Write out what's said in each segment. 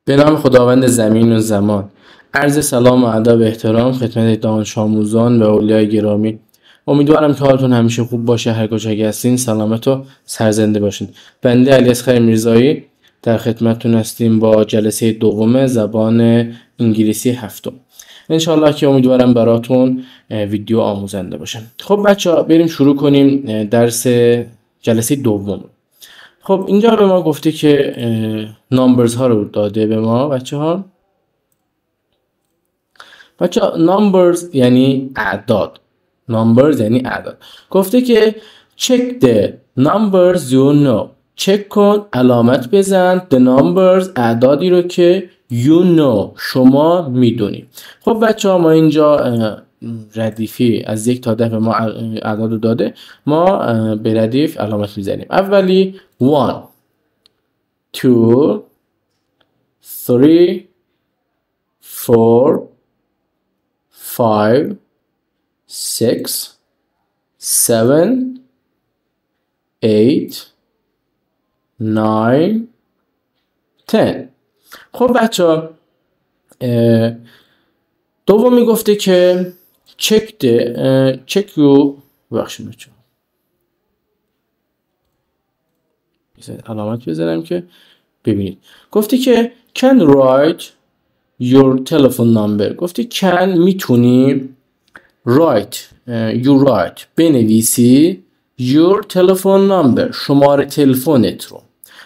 به نام خداوند زمین و زمان. عرض سلام و ادب و احترام خدمت دانش آموزان و اولیای گرامی. امیدوارم که حالتون همیشه خوب باشه، هر کجا که هستین سلامت و سرزنده باشین. بنده علیاصغر میرزایی در خدمتتون هستیم با جلسه دوم زبان انگلیسی هفتم. انشالله که امیدوارم براتون ویدیو آموزنده باشه. خب بچه‌ها بریم شروع کنیم درس جلسه دوم. خب اینجا به ما گفته که نامبرز ها رو داده به ما بچه ها. نامبرز یعنی اعداد. نامبرز یعنی اعداد. گفته که check the numbers you know. چک کن، علامت بزن the numbers، اعدادی رو که you know، شما میدونی. خب بچه ها ما اینجا ردیفی از 1 تا 10 به ما اعداد رو داده، ما به ردیف علامت میزنیم. اولی 1 2 3 4 5 6 7 8 9 10. خب بچه ها دومی گفته که check you بخشیم بچه علامت بزنم که ببینید. گفته که can write your telephone number. گفته can میتونی write بنویسی your telephone number، شماره تلفنت رو.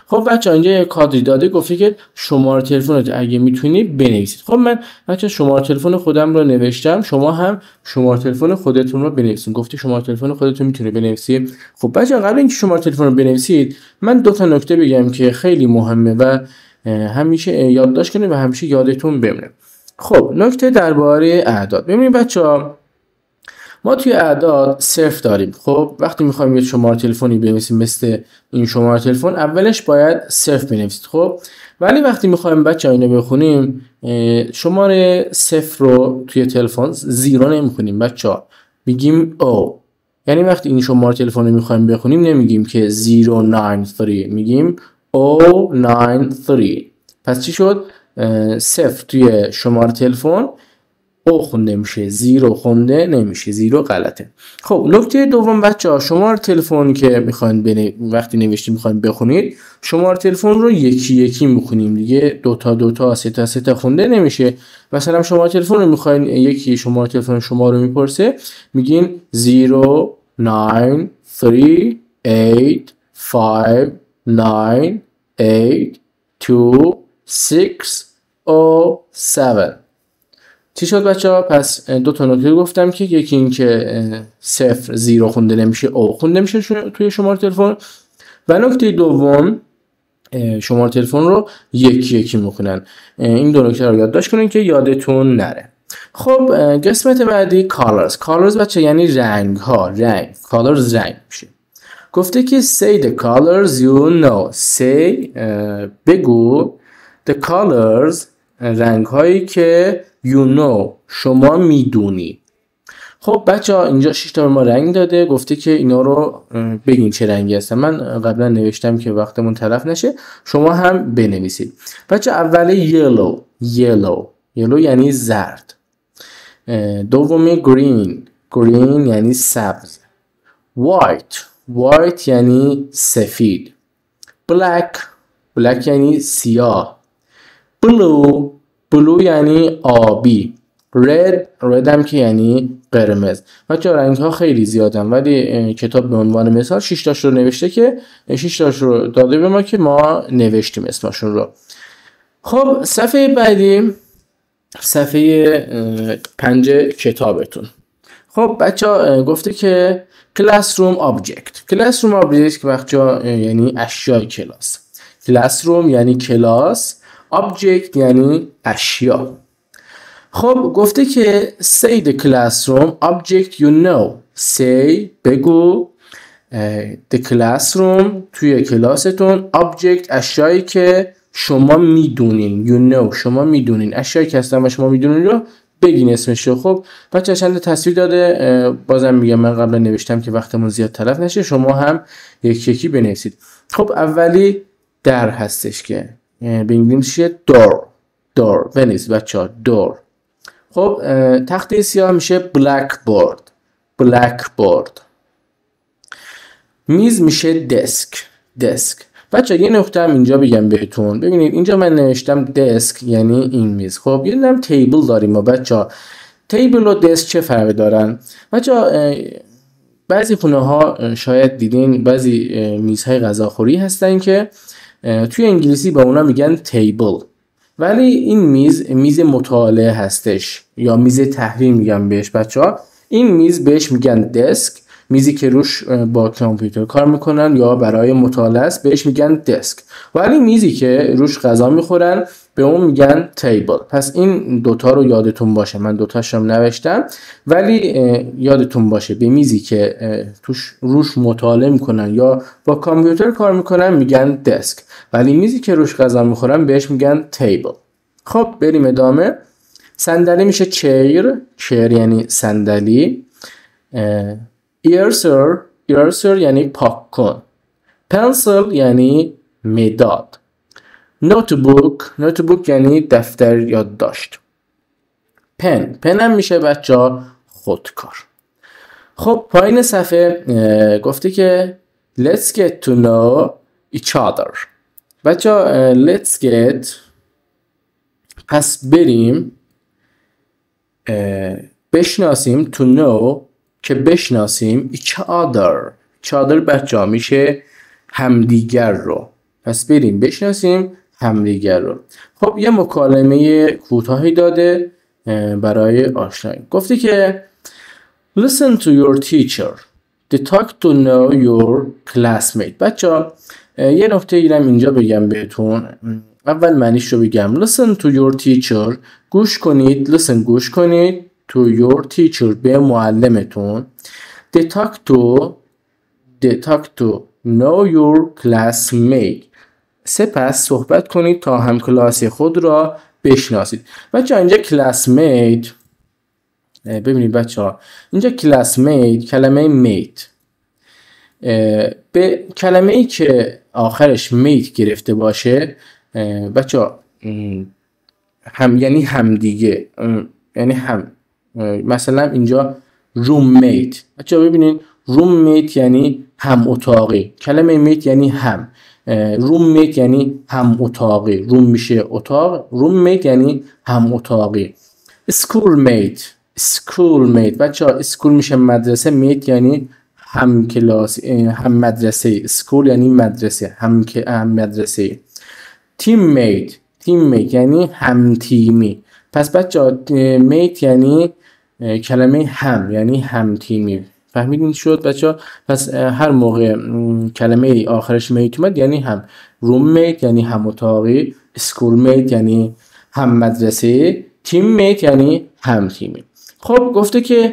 خب بچه اینجا یه کادی داده، گفته که شماره تلفنت اگه میتونی بنویسید. خب من بچه شماره تلفن خودم رو نوشتم، شما هم شماره تلفن خودتون رو بنویسید. گفته شماره تلفن خودتون میتونی بنویسید. خب بچه قبل اینکه شماره تلفن رو بنویسید من 2 تا نکته بگم که خیلی مهمه و همیشه یادداشت کنید و همیشه یادتون بمونه. خب نکته درباره اعداد. ببینید بچه‌ها ما توی اعداد صفر داریم. خب وقتی میخوایم یه شماره تلفنی بنویسیم مثل این شماره تلفن، اولش باید صفر بنویسید. خب ولی وقتی میخوایم بچه‌ها اینو بخونیم، شماره صفر رو توی تلفن زیرو نمیخونیم بچه‌ها، میگیم او. یعنی وقتی این شماره تلفن رو میخوایم بخونیم نمیگیم که 093، میگیم 093. پس چی شد؟ صفر توی شماره تلفن او خونده میشه، زیرو خونده نمیشه، زیرو غلطه. خب نکته دوم بچه‌ها، شماره تلفن که میخواین وقتی نوشتیم میخواین بخونید، شماره تلفن رو یکی یکی میخونیم دیگه، 2 تا 3 تا خونده نمیشه. مثلا شماره تلفن رو میخواین، یکی شماره تلفن شما رو میپرسه، میگین 09385982607. چی شد بچه ها؟ پس 2 تا نکته گفتم که یکی این که صفر زیرو خونده نمیشه، او خونده میشه توی شماره تلفن، و نکته دوم شماره تلفن رو یکی یکی میخونن. این 2 نکته رو یادداشت کنین که یادتون نره. خب قسمت بعدی colors بچه یعنی رنگ ها. colors رنگ میشه. گفته که say the colors you know. say بگو the colors رنگ هایی که you know شما میدونی. خب بچه ها اینجا 6 تا به ما رنگ داده، گفته که اینا رو بگین چه رنگی هستن. من قبلا نوشتم که وقتمون تلف نشه، شما هم بنویسید. بچه اول yellow یعنی زرد. دومی green یعنی سبز. white یعنی سفید. black یعنی سیاه. blue یعنی آبی. red هم که یعنی قرمز. بچه رنگ ها خیلی زیادن ولی کتاب به عنوان مثال 6 تاش رو نوشته که 6 تاش رو داده به ما که ما نوشتیم اسمشون رو. خب صفحه بعدی صفحه 5 کتابتون. خب بچه ها گفته که classroom object که بچه یعنی اشیای کلاس. classroom یعنی کلاس، object یعنی اشیا. خب گفته که say the classroom object you know. say بگو the classroom توی کلاستون، object اشیایی که شما میدونین. you know شما میدونین، اشیایی که هستن و شما میدونین رو بگین اسمشو. خب بچه چند تصویر داده، بازم میگم من قبلا نوشتم که وقتمون زیاد تلف نشه، شما هم یکی یکی بنویسید. خب اولی در هستش که به انگلیسی دور ونیز بچه ها دور. خب تخته سیاه میشه بلکبورد. میز میشه دسک. بچه یه نکته هم اینجا بگم بهتون. ببینید اینجا من نوشتم دسک یعنی این میز. خب یه نم تیبل داریم ما بچه ها. تیبل و دسک چه فرقی دارن؟ بچه ها بعضی خونه ها شاید دیدین بعضی میزهای غذاخوری هستن که توی انگلیسی با اونا میگن تیبل، ولی این میز مطالعه هستش یا میز تحریر میگن بهش بچه ها. این میز بهش میگن دسک، میزی که روش با کامپیوتر کار میکنن یا برای مطالعه است بهش میگن دسک، ولی میزی که روش غذا میخورن به اون میگن تیبل. پس این دوتا رو یادتون باشه. من دوتاشم نوشتم ولی یادتون باشه به میزی که روش مطالعه میکنن یا با کامپیوتر کار میکنن میگن دسک، ولی میزی که روش غذا میخورن بهش میگن تیبل. خب بریم ادامه. صندلی میشه چیر یعنی صندلی. ایرسر یعنی پاک کن. پنسل یعنی مداد. نوتبوک یعنی دفتر یادداشت. پن هم میشه بچه خودکار. خب پایین صفحه گفته که let's get to know each other. بچه let's get، پس بریم بشناسیم. to know که بشناسیم. each other بچه میشه همدیگر رو. پس بریم بشناسیم همدیگر رو. خب یه مکالمه کوتاهی داده برای آشنایی. گفته که listen to your teacher, they talk to know your classmate. بچه یه نکته ایرم اینجا بگم بهتون. اول معنیش رو بگم. listen to your teacher، گوش کنید. گوش کنید to your teacher به معلمتون. they talk to know your classmate، سپس صحبت کنید تا همکلاسی خود را بشناسید. بچه اینجا classmate، ببینید بچه ها اینجا classmate کلمه میت به کلمه ای که آخرش میت گرفته باشه بچه ها هم یعنی هم دیگه، یعنی هم. مثلا اینجا roommate. بچه ببینید roommate یعنی هم اتاقی. کلمه میت یعنی هم. roommate یعنی هم اتاقی. روم میشه اتاق. roommate یعنی هم اتاقی. schoolmate بچه ها اسکول میشه مدرسه. میت یعنی هم کلاس، هم مدرسه. school یعنی مدرسه، هم مدرسه. teammate یعنی هم تیمی. پس بچه ها میت یعنی کلمه هم یعنی هم تیمی. فهمیدین شد بچه ها؟ پس هر موقع کلمه آخرش میت اومد یعنی هم. روممیت یعنی هم اتاقی. اسکولمیت یعنی هم مدرسه. تیممیت یعنی هم تیمی. خب گفته که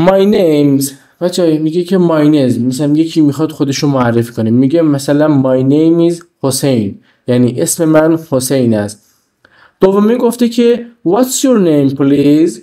my names، بچه ها میگه که my name، مثلا یکی میخواد خودشو معرفی کنه میگه مثلا my name is حسین، یعنی اسم من حسین است. دومی گفته که what's your name please.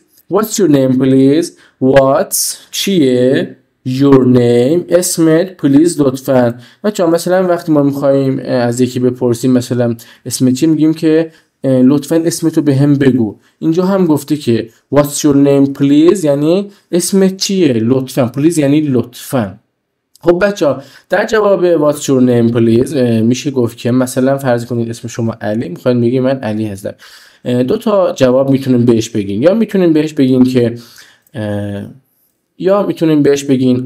what's چیه؟ your name اسمت، please لطفاً. بچه‌ها مثلا وقتی ما میخوایم از یکی بپرسیم مثلا اسم چی، میگیم که لطفاً اسمتو به هم بگو. اینجا هم گفته که what's your name please یعنی اسمت چیه؟ لطفاً. please یعنی لطفاً. خب بچه‌ها در جواب what's your name please میشه گفت که مثلا فرض کنید اسم شما علی، میخواین بگی من علی هستم. دو تا جواب میتونین بهش بگین. یا میتونین بهش بگین که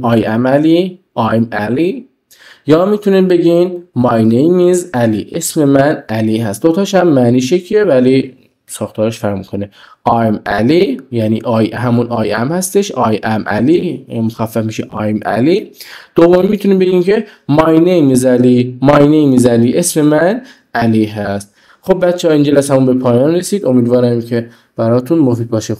I am Ali، I'm Ali. یا میتونین بگین my name is Ali، اسم من علی هست. دوتاش هم معنی شکیه ولی ساختارش فرق میکنه. I'm Ali یعنی همون I am هستش. I am Ali مخفف میشه I'm Ali. دومی میتونین بگین که my name is Ali، اسم من علی هست. خب بچه ها این جلسه همون به پایان رسید. امیدوارم که براتون مفید باشه.